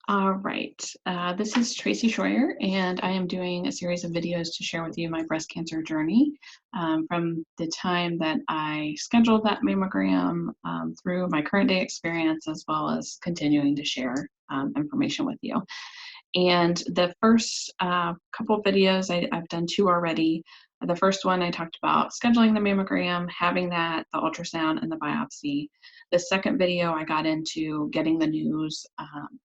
All right. This is Tracy Schroyer, and I am doing a series of videos to share with you my breast cancer journey from the time that I scheduled that mammogram through my current day experience, as well as continuing to share information with you. And the first couple of videos, I've done two already. The first one, I talked about scheduling the mammogram, having that, the ultrasound, and the biopsy. The second video, I got into getting the news,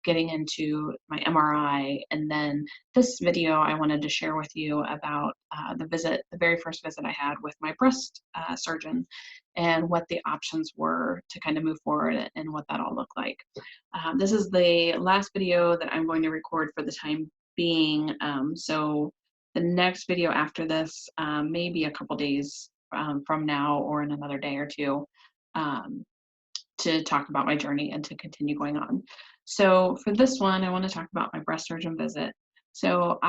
getting into my MRI, and then this video, I wanted to share with you about the very first visit I had with my breast surgeon, and what the options were to kind of move forward and what that all looked like. This is the last video that I'm going to record for the time being. So the next video after this, maybe a couple days from now or in another day or two, um, to talk about my journey and to continue going on. So for this one, I want to talk about my breast surgeon visit. So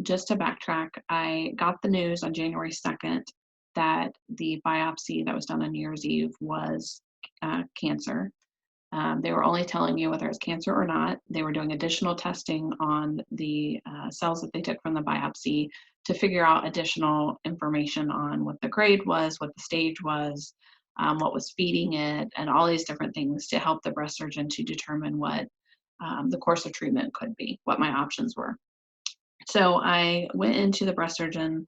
just to backtrack, I got the news on January 2nd that the biopsy that was done on New Year's Eve was cancer. They were only telling you whether it's cancer or not. They were doing additional testing on the cells that they took from the biopsy to figure out additional information on what the grade was, what the stage was, what was feeding it, and all these different things to help the breast surgeon to determine what the course of treatment could be, what my options were. So I went into the breast surgeon,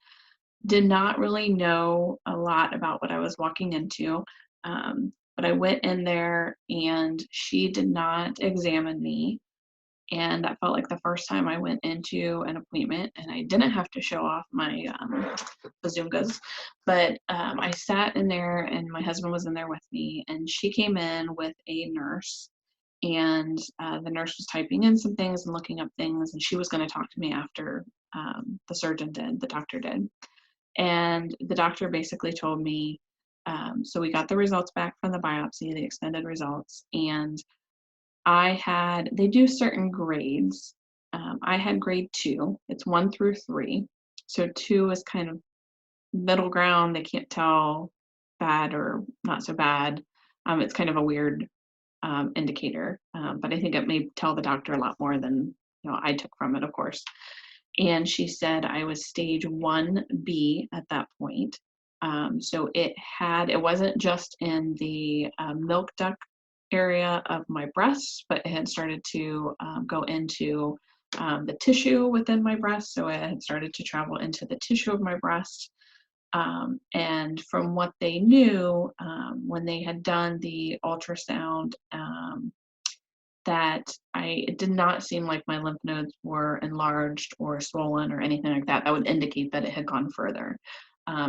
did not really know a lot about what I was walking into. But I went in there and she did not examine me. And that felt like the first time I went into an appointment, and I didn't have to show off my bazungas. But I sat in there, and my husband was in there with me, and she came in with a nurse. And the nurse was typing in some things and looking up things, and she was going to talk to me after the doctor did. And the doctor basically told me, so we got the results back from the biopsy, the extended results, and they do certain grades. I had grade 2, it's 1 through 3. So 2 is kind of middle ground, they can't tell bad or not so bad. It's kind of a weird indicator, but I think it may tell the doctor a lot more than I took from it, of course. And she said I was stage 1B at that point. So it wasn't just in the milk duct area of my breast, but it had started to go into the tissue within my breast. So it had started to travel into the tissue of my breast. And from what they knew, when they had done the ultrasound, it did not seem like my lymph nodes were enlarged or swollen or anything like that. That would indicate that it had gone further.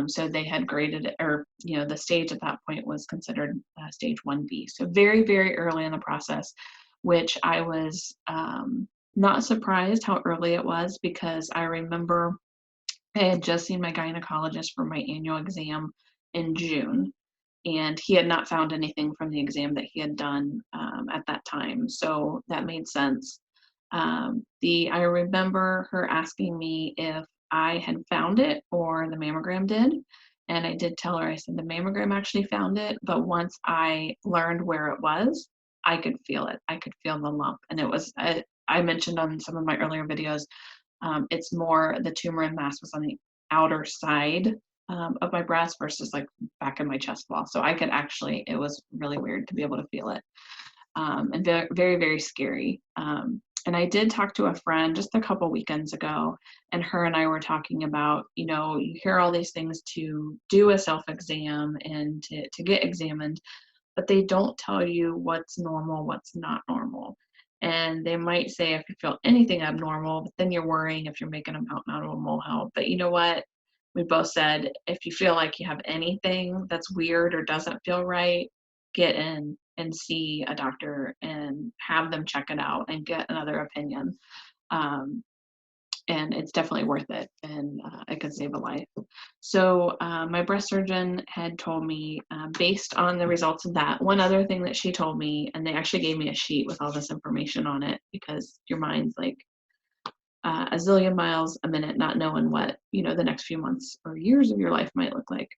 So they had graded it, or the stage at that point was considered stage 1B. So very, very early in the process, which I was not surprised how early it was, because I remember I had just seen my gynecologist for my annual exam in June, and he had not found anything from the exam that he had done at that time. So that made sense. I remember her asking me if I had found it or the mammogram did. And I did tell her, I said, the mammogram actually found it, but once I learned where it was, I could feel it. I could feel the lump. And I mentioned on some of my earlier videos, it's more the tumor and mass was on the outer side of my breast versus like back in my chest wall. So it was really weird to be able to feel it, and very, very, very scary. And I did talk to a friend just a couple weekends ago, and her and I were talking about, you hear all these things to do a self-exam and to get examined, but they don't tell you what's normal, what's not normal. And they might say if you feel anything abnormal, but then you're worrying if you're making a mountain out of a molehill. But you know what? We both said if you feel like you have anything that's weird or doesn't feel right, get in and see a doctor and have them check it out and get another opinion. Um, and it's definitely worth it, and it could save a life. So my breast surgeon had told me, based on the results of that, one other thing that she told me, and they actually gave me a sheet with all this information on it, because your mind's like a zillion miles a minute, not knowing what the next few months or years of your life might look like.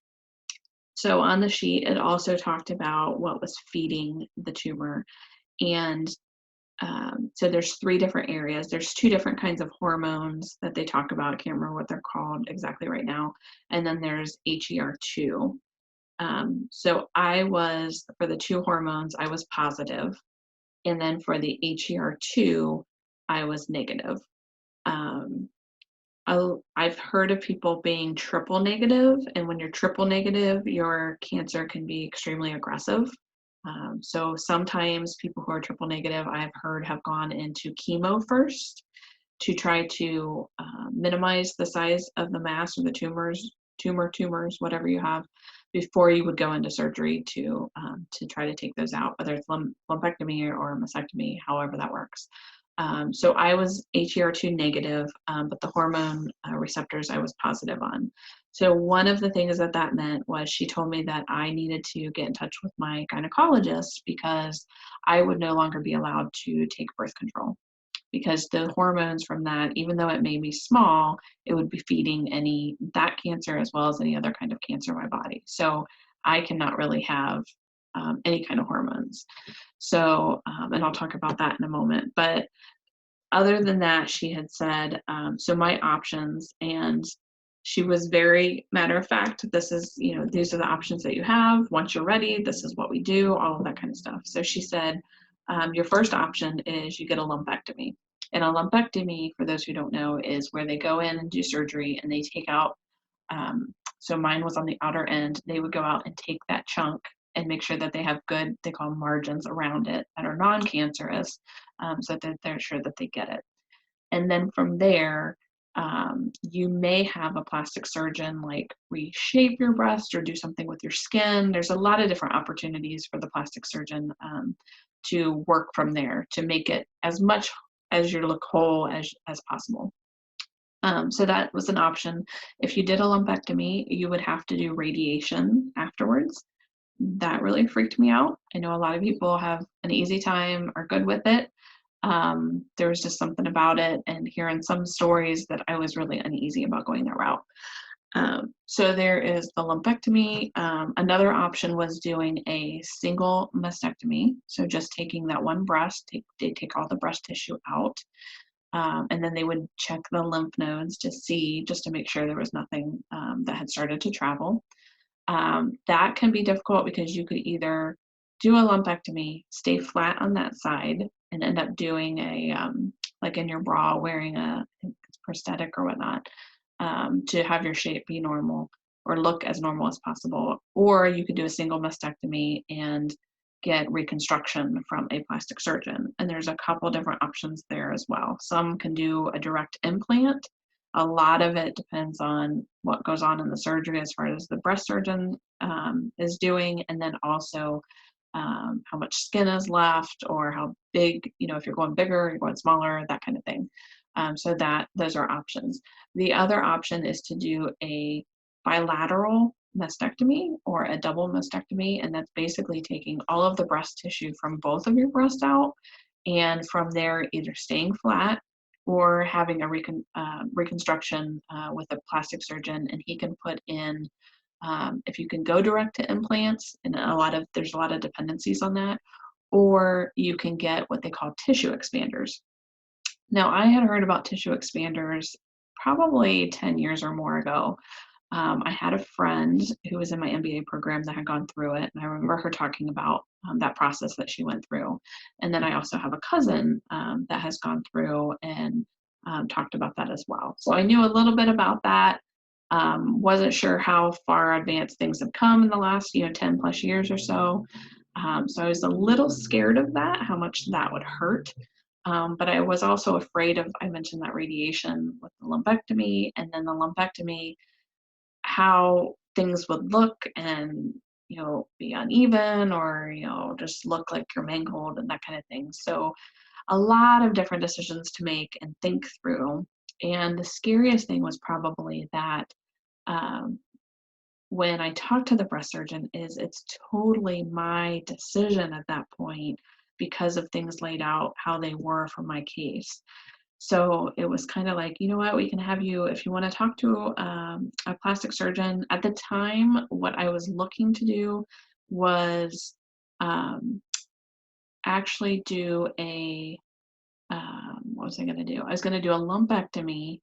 So on the sheet, it also talked about what was feeding the tumor, and So there's 3 different areas. There's 2 different kinds of hormones that they talk about. I can't remember what they're called exactly right now. And then there's HER2. So I was, for the 2 hormones, I was positive, and then for the HER2, I was negative. Um, I've heard of people being triple negative, and when you're triple negative, your cancer can be extremely aggressive. So sometimes people who are triple negative, I've heard, have gone into chemo first to try to minimize the size of the mass or the tumors, whatever you have, before you would go into surgery to try to take those out, whether it's lumpectomy or mastectomy, however that works. So I was HER2 negative, but the hormone receptors I was positive on. So one of the things that that meant was she told me that I needed to get in touch with my gynecologist because I would no longer be allowed to take birth control, because the hormones from that, even though it made me small, it would be feeding that cancer as well as any other kind of cancer in my body. So I cannot really have any kind of hormones. So, and I'll talk about that in a moment. But other than that, she had said, so my options, and she was very matter of fact, this is, these are the options that you have. Once you're ready, this is what we do, all of that kind of stuff. So she said, your first option is you get a lumpectomy. And a lumpectomy, for those who don't know, is where they go in and do surgery and they take out, so mine was on the outer end. They would go out and take that chunk and make sure that they have good, they call them margins around it, that are non-cancerous, so that they're sure that they get it. And then from there, you may have a plastic surgeon like reshape your breast or do something with your skin. There's a lot of different opportunities for the plastic surgeon to work from there to make it as much as you look whole as possible. So that was an option. If you did a lumpectomy, you would have to do radiation afterwards. That really freaked me out. I know a lot of people have an easy time, are good with it. There was just something about it, and hearing some stories that I was really uneasy about going that route. So there is the lumpectomy. Another option was doing a single mastectomy. So just taking that one breast, they take all the breast tissue out. And then they would check the lymph nodes just to make sure there was nothing that had started to travel. That can be difficult because you could either do a lumpectomy, stay flat on that side, and end up doing like in your bra, wearing I think it's prosthetic or whatnot, to have your shape be normal or look as normal as possible. Or you could do a single mastectomy and get reconstruction from a plastic surgeon. And there's a couple different options there as well. Some can do a direct implant. A lot of it depends on what goes on in the surgery as far as the breast surgeon is doing, and then also how much skin is left or how big, if you're going bigger, you're going smaller, that kind of thing. So those are options. The other option is to do a bilateral mastectomy or a double mastectomy, and that's basically taking all of the breast tissue from both of your breasts out, and from there either staying flat or having a reconstruction with a plastic surgeon, and he can put in, if you can go direct to implants, and there's a lot of dependencies on that, or you can get what they call tissue expanders. Now, I had heard about tissue expanders probably 10 years or more ago. I had a friend who was in my MBA program that had gone through it, and I remember her talking about that process that she went through. And then I also have a cousin that has gone through and talked about that as well. So I knew a little bit about that. Wasn't sure how far advanced things have come in the last 10 plus years or so. So I was a little scared of that, how much that would hurt. But I was also afraid of, I mentioned that radiation with the lumpectomy, and then the lumpectomy, how things would look and be uneven, or just look like you're mangled and that kind of thing. So a lot of different decisions to make and think through. And the scariest thing was probably that um, when I talked to the breast surgeon, is it's totally my decision at that point because of things laid out how they were for my case. So it was kind of like, you know what, we can have you, if you want to talk to a plastic surgeon. At the time, what I was looking to do was actually do was I going to do? I was going to do a lumpectomy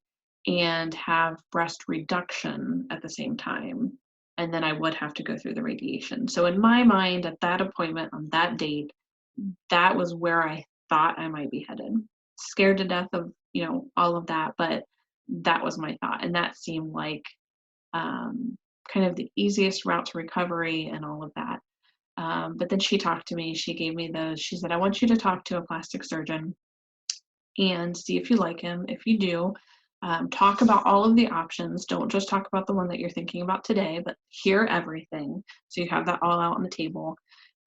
and have breast reduction at the same time. And then I would have to go through the radiation. So in my mind, at that appointment on that date, that was where I thought I might be headed. Scared to death of, all of that, but that was my thought. And that seemed like kind of the easiest route to recovery and all of that. But then she talked to me, she gave me those, she said, I want you to talk to a plastic surgeon and see if you like him. If you do, talk about all of the options. Don't just talk about the one that you're thinking about today, but hear everything. So you have that all out on the table.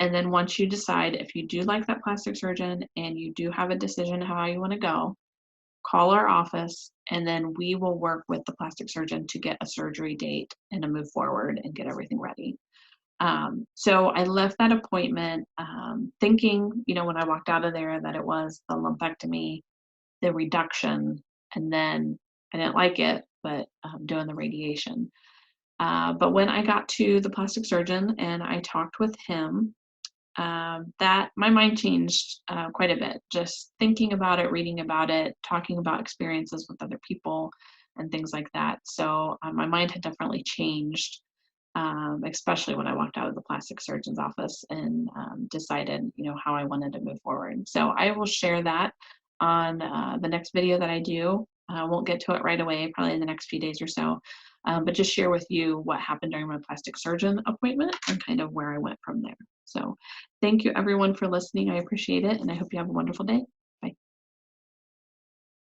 And then once you decide if you do like that plastic surgeon and you do have a decision how you want to go, call our office and then we will work with the plastic surgeon to get a surgery date and to move forward and get everything ready. So I left that appointment thinking, when I walked out of there that it was the lumpectomy, the reduction, and then I didn't like it, but doing the radiation. But when I got to the plastic surgeon and I talked with him, that my mind changed quite a bit. Just thinking about it, reading about it, talking about experiences with other people, and things like that. So my mind had definitely changed, especially when I walked out of the plastic surgeon's office and decided, how I wanted to move forward. So I will share that on the next video that I do. I won't get to it right away, probably in the next few days or so, but just share with you what happened during my plastic surgeon appointment and kind of where I went from there. So thank you everyone for listening. I appreciate it, and I hope you have a wonderful day.